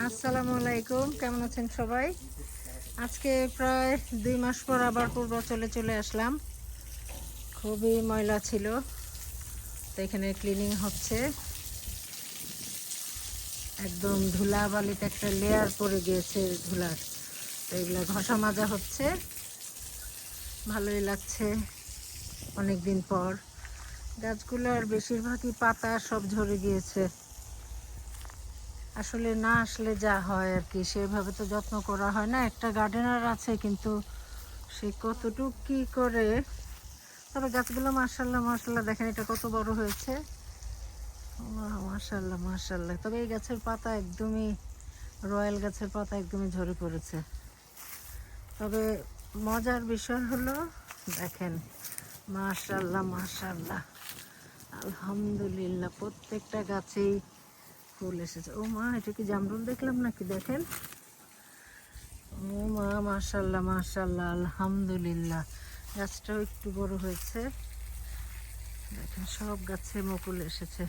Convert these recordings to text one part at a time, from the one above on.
আসসালামু আলাইকুম, কেমন আছেন সবাই? আজকে প্রায় 2 মাস পর আবার পূর্বাচলে চলে আসলাম। খুবই ময়লা ছিল, তো এখানে ক্লিনিং হচ্ছে। একদম ধুলা বালিতে একটা লেয়ার পড়ে গিয়েছে ধুলার, তো এগুলো ঘষা মাজা হচ্ছে। ভালোই লাগছে অনেক দিন পর। গাছগুলোর বেশিরভাগই পাতা সব ঝরে গিয়েছে। আসলে না আসলে যা হয় আর কি, সেভাবে তো যত্ন করা হয় না। একটা গার্ডেনার আছে, কিন্তু সে কতটুক কি করে। তবে গাছগুলো মাশাআল্লাহ মাশাআল্লাহ, দেখেন এটা কত বড় হয়েছে। মাশাআল্লাহ মাশাআল্লাহ। তবে এই গাছের পাতা একদমই, রয়্যাল গাছের পাতা একদমই ঝরে পড়েছে। তবে মজার বিষয় হলো, দেখেন মাশাআল্লাহ মাশাআল্লাহ, আলহামদুলিল্লাহ, প্রত্যেকটা গাছেই ফুল এসেছে। ও মা, এটা কি জামরুল দেখলাম নাকি? দেখেন, ও মা, মাশাআল্লাহ মাশাআল্লাহ, আলহামদুলিল্লাহ। গাছটাও একটু বড় হয়েছে। দেখেন সব গাছে মুকুল এসেছে।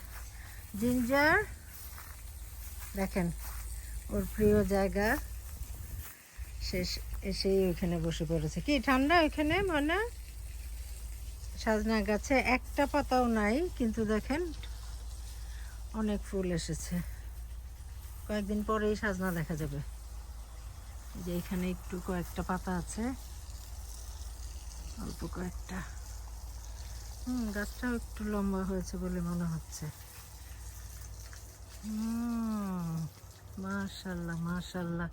জিঞ্জার, দেখেন ওর প্রিয় জায়গা, শেষ এসেই ওইখানে বসে পড়েছে। কি ঠান্ডা ওইখানে, মানে সাজনা গাছে একটা পাতাও নাই, কিন্তু দেখেন অনেক ফুল এসেছে। কয়েকদিন পরেই সাজনা দেখা যাবে। যে এখানে একটু কয়েকটা পাতা আছে, অল্প কয়েকটা। গাছটাও একটু লম্বা হয়েছে বলে মনে হচ্ছে। মাশাআল্লাহ মাশাআল্লাহ,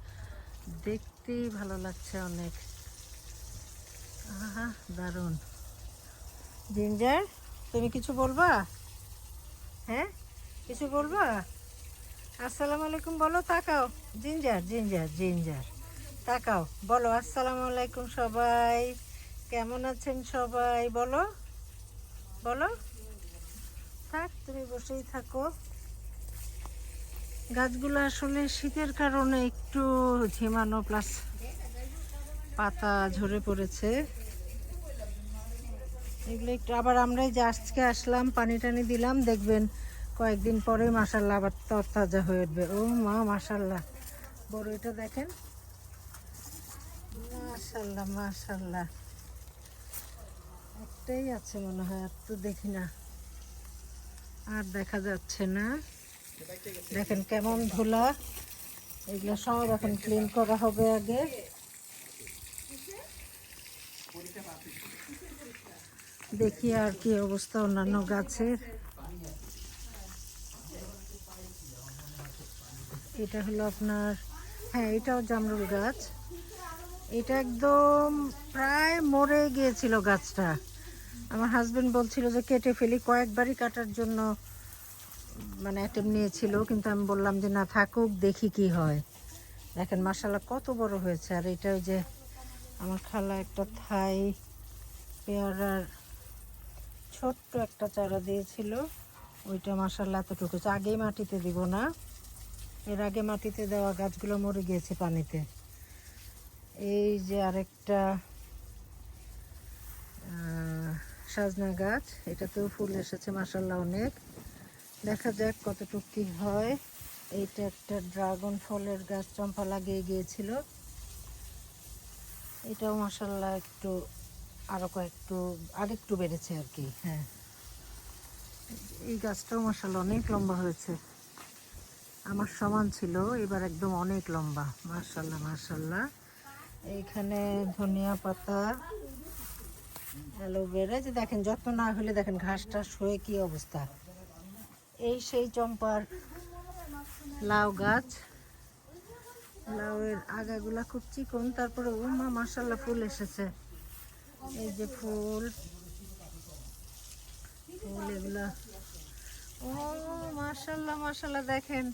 দেখতেই ভালো লাগছে অনেক। আহা, দারুণ। জিঞ্জার, তুমি কিছু বলবা? হ্যাঁ, কিছু বলবা? আসসালামু আলাইকুম বলো, তাকাও। জিঞ্জার জিঞ্জার জিঞ্জার, তাকাও, বলো আসসালামু আলাইকুম সবাই, কেমন আছেন সবাই, বলো বলো। থাক, তুমি বসেই থাকো। গাছগুলো আসলে শীতের কারণে একটু ঝিমানো, প্লাস পাতা ঝরে পড়েছে। এগুলো একটু আবার, আমরাই যে আজকে আসলাম, পানি টানি দিলাম, দেখবেন কয়েকদিন পরে মাশাআল্লাহ আবার তরতাজা হয়ে উঠবে। ও মা, মাশাআল্লাহ, বড়ইটা দেখেন, মাশাআল্লাহ মাশাআল্লাহ। একটাই আছে মনে হয়, আর তো দেখি না, আর দেখা যাচ্ছে না। দেখেন কেমন ধুলা। এগুলো সব এখন ক্লিন করা হবে আগে। দেখি আর কি অবস্থা অন্যান্য গাছের। এটা হলো আপনার, হ্যাঁ এটাও জামরুল গাছ। এটা একদম প্রায় মরে গিয়েছিল গাছটা। আমার হাজবেন্ড বলছিল যে কেটে ফেলি, কয়েকবারই কাটার জন্য মানে অ্যাটেম্প নিয়েছিল, কিন্তু আমি বললাম যে না, থাকুক, দেখি কি হয়। দেখেন মাশাআল্লাহ কত বড় হয়েছে। আর এটা ওই যে আমার খালা একটা থাই পেয়ারার ছোট্ট একটা চারা দিয়েছিল, ওইটা মাশাআল্লাহ এতটুকু। আগেই মাটিতে দিব না, এর আগে মাটিতে দেওয়া গাছগুলো মরে গিয়েছে পানিতে। এই যে আরেকটা সাজনা গাছ, এটাতেও ফুল এসেছে মাশাআল্লাহ অনেক। দেখা যাক কতটুকু কি হয়। এইটা একটা ড্রাগন ফলের গাছ, চম্পা লাগিয়ে গিয়েছিল, এটাও মাশাআল্লাহ একটু আরো কয়েকটু আরেকটু বেড়েছে আর কি। হ্যাঁ, এই গাছটাও মাশাআল্লাহ অনেক লম্বা হয়েছে, আমার সমান ছিল, এবার একদম অনেক লম্বা, মাশাআল্লাহ মাশাআল্লাহ। এইখানে ধনিয়া পাতা, অ্যালোভেরা, যে দেখেন যত্ন না হলে দেখেন ঘাস টাস হয়ে কি অবস্থা। এই সেই চম্পার লাউ গাছ, লাউয়ের আগাগুলা খুব চিকন, তারপরে ও মা মাশাআল্লাহ ফুল এসেছে। এই যে ফুল, ফুল এগুলা, ও মাশাআল্লাহ মাশাআল্লাহ, দেখেন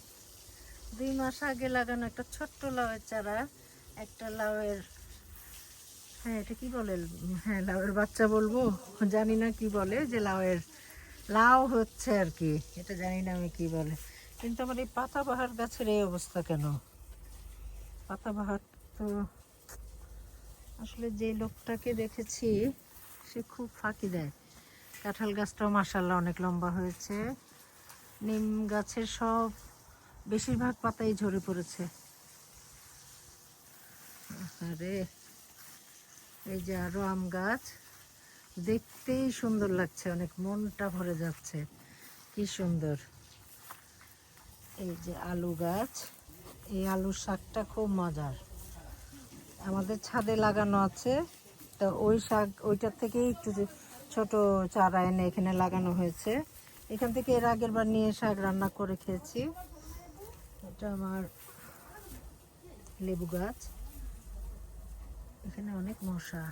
2 মাস আগে লাগানো একটা ছোট্ট লাউয়ের চারা, একটা লাউয়ের, হ্যাঁ এটা কি বলে, হ্যাঁ লাউয়ের বাচ্চা বলবো, জানি না কি বলে, যে লাউয়ের লাউ হচ্ছে আর কি, এটা জানি না আমি কি বলে। কিন্তু আমার এই পাতাবাহার গাছের এই অবস্থা কেন? পাতাবাহার তো আসলে যে লোকটাকে দেখেছি সে খুব ফাঁকি দেয়। কাঁঠাল গাছটাও মাশাআল্লাহ অনেক লম্বা হয়েছে। নিম গাছের সব বেশিরভাগ পাতাই ঝরে পড়েছে। আরে এই যে আরো আম গাছ, দেখতেই সুন্দর লাগছে, অনেক মনটা ভরে যাচ্ছে, কি সুন্দর। এই যে আলু গাছ, এই আলুর শাকটা খুব মজার, আমাদের ছাদে লাগানো আছে। তো ওই শাক ওইটার থেকেই একটু ছোট চারা এনে এখানে লাগানো হয়েছে। এখান থেকে এর আগের বার নিয়ে শাক রান্না করে খেয়েছি। এটা আমার লেবু গাছ, এখানে অনেক মশা।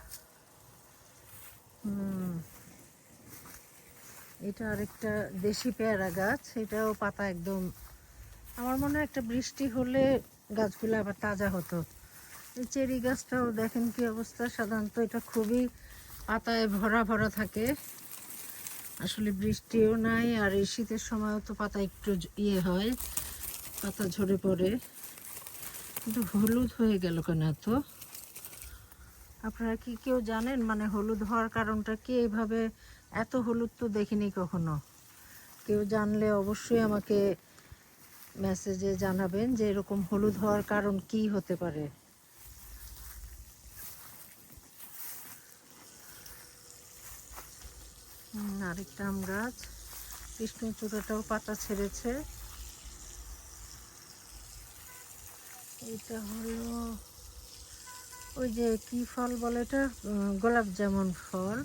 এটা আরেকটা দেশি পেয়ারা গাছ, এটাও পাতা একদম, আমার মনে হয় একটা বৃষ্টি হলে গাছগুলো আবার তাজা হতো। এই চেরি গাছটাও দেখেন কি অবস্থা, সাধারণত এটা খুবই পাতায় ভরা ভরা থাকে, আসলে বৃষ্টিও নাই, আর এই শীতের সময়ও তো পাতা একটু হয়, পাতা ঝরে পড়ে, কিন্তু হলুদ হয়ে গেল কেন এত? আপনারা কি কেউ জানেন মানে হলুদ হওয়ার কারণটা কি? এইভাবে এত হলুদ তো দেখিনি কখনো। কেউ জানলে অবশ্যই আমাকে মেসেজে জানাবেন যে এরকম হলুদ হওয়ার কারণ কি হতে পারে। আরেকটা আম গাছ, কৃষ্ণচূড়াটাও পাতা ছেড়েছে। এটা হলো ওই যে কি ফল বলে এটা, গোলাপ জামুন ফল,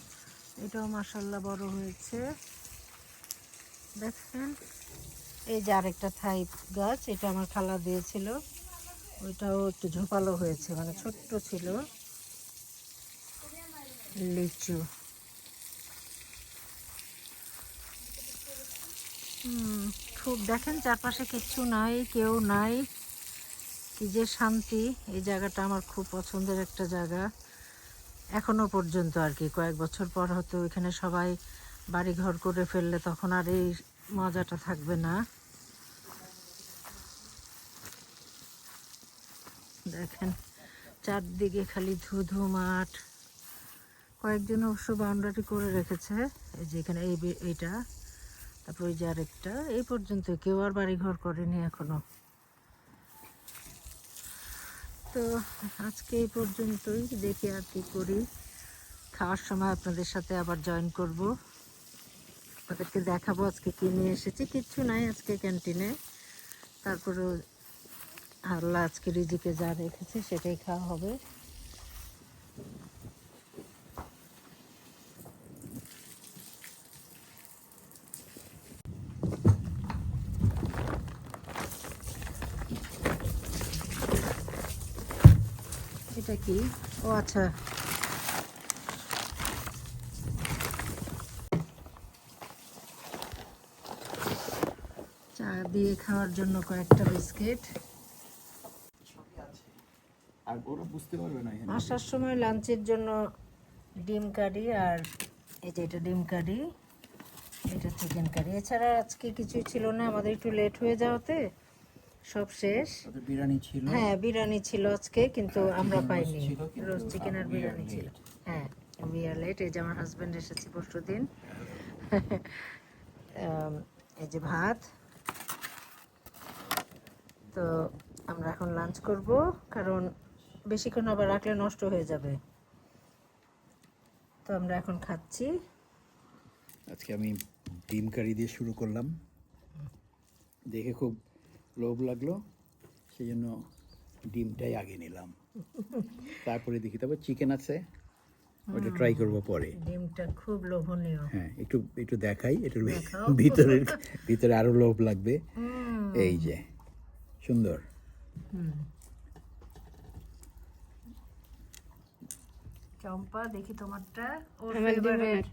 এটাও মাশাআল্লাহ বড় হয়েছে দেখেন। এই যে আরেকটা থাই গাছ, এটা আমার খালা দিয়েছিল, ওইটাও একটু ঝোপালো হয়েছে, মানে ছোট্ট ছিল। লিচু, খুব দেখেন চারপাশে কিচ্ছু নাই, কেউ নাই, কি যে শান্তি। এই জায়গাটা আমার খুব পছন্দের একটা জায়গা এখনো পর্যন্ত আর কি। কয়েক বছর পর হয়তো এখানে সবাই বাড়ি ঘর করে ফেললে তখন আর এই মজাটা থাকবে না। দেখেন চারদিকে খালি ধুধু মাঠ, কয়েকজন অবশ্য বাউন্ডারি করে রেখেছে, এই যে এখানে এইটা, তারপর ওই যে আরেকটা, এই পর্যন্ত কেউ আর বাড়ি ঘর করেনি এখনো। তো আজকে এই পর্যন্তই, দেখি আর কি করি। খাওয়ার সময় আপনাদের সাথে আবার জয়েন করব, আপনাদেরকে দেখাবো আজকে কি নিয়ে এসেছি। কিচ্ছু নাই আজকে ক্যান্টিনে, তারপরেও আল্লাহ আজকে রিজিকে যা রেখেছে সেটাই খাওয়া হবে। এটা কি? ও আচ্ছা, চা দিয়ে খাওয়ার জন্য কয়েকটা বিস্কিট। আর ওরা বুঝতে পারবে না এখানে আসার সময় লাঞ্চের জন্য ডিম কারি, আর এই যে এটা ডিম কারি, এটা চিকেন কারি। এছাড়া আজকে কিছুই ছিল না, আমাদের একটু লেট হয়ে যাওয়াতে সব শেষ। ওদের বিরিয়ানি ছিল। হ্যাঁ বিরিয়ানি ছিল আজকে, কিন্তু আমরা chicken roast পাইনি। ছিল, কিন্তু রোস্ট চিকেন আর we are বিরিয়ানি ছিল। late. হ্যাঁ উই আর লেট। এই যে আমার হাজব্যান্ড এসেছে পরশুদিন। এই যে ভাত, তো আমরা এখন লাঞ্চ করব, কারণ বেশিক্ষণ আবার রাখলে নষ্ট হয়ে যাবে। তো আমরা এখন খাচ্ছি। আজকে আমি ডিম কারি দিয়ে শুরু করলাম, দেখে খুব লোভ লাগলো, সেই জন্য ডিমটাই আগে নিলাম, তারপরে দেখি তারপর চিকেন আছে, ওটা ট্রাই করবো পরে। ডিমটা খুব লোভনীয়। হ্যাঁ একটু একটু দেখাই, এটার দেখাও। ভিতরে আরো লোভ লাগবে। এই যে সুন্দর। চম্পা, দেখি তোমারটা। ওর ফেভারিট,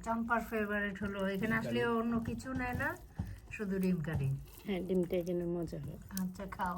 চম্পার ফেভারিট হলো, এখানে আসলে ও অন্য কিছু নেয় না, শুধু ডিম কারি। হ্যাঁ ডিমটা এখানে মজা হয়। আচ্ছা খাও।